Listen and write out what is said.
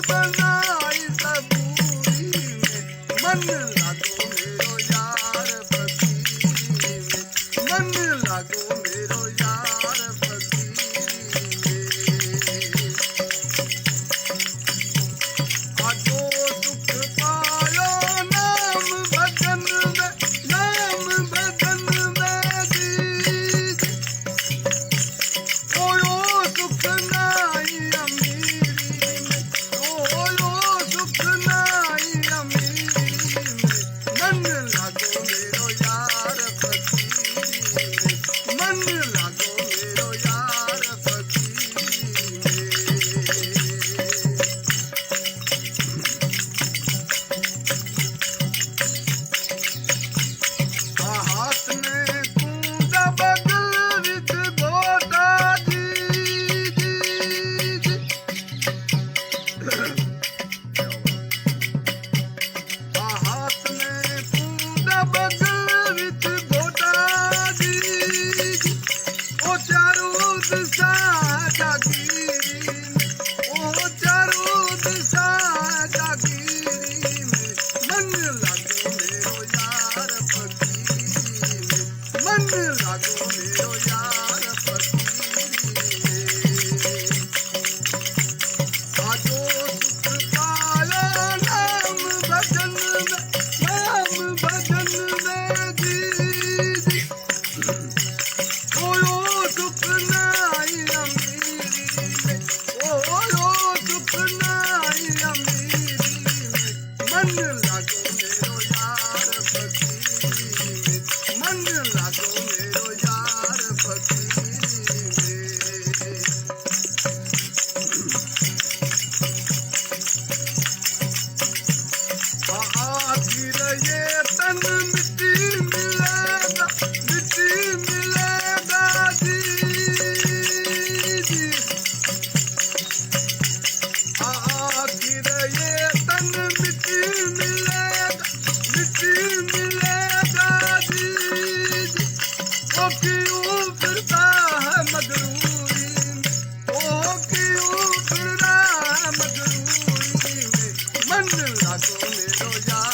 बनाई सबूरी में, मन लागो मेरो यार फकीरी में, मन लागो मेरो यार फकीरी में। आजो सुख पायो नाम भजन में, नाम भजन में जी। कोयो सुख नाई अमीरी में, कोयो सुख नाई अमीरी में, मन लागो मेरो यार फकीरी में, मन लागो मेरो यार फकीरी में। हाथ में कूंदा बगल विच गोटा जी जी। हाथ में कूंदा बगल विच गोटा जी जी। ओ चारों दिशा जागीरी में, ओ चारों दिशा जागीरी में, मन लागो मेरो यार फकीरी में, मन लागो मेरो यार फकीरी में। आजो सुख पायो नाम भजन में, नाम भजन में जी जी। कोयो सुख नाई अमीरी में, कोयो सुख नाई अमीरी में, मन लागो मेरो यार फकीरी में, मन लागो मेरो यार फकीरी में। आखिर ये तन मिट्टी मिलेगा, मिट्टी मिलेगा जी जी। आखिर ये तन मिट्टी मिलेगा, मिट्टी मिलेगा जी जी। ओ क्यों फिरता है मगरूरी में, ओ क्यों फिर रहा है मगरूरी में, मन लागो मेरो यार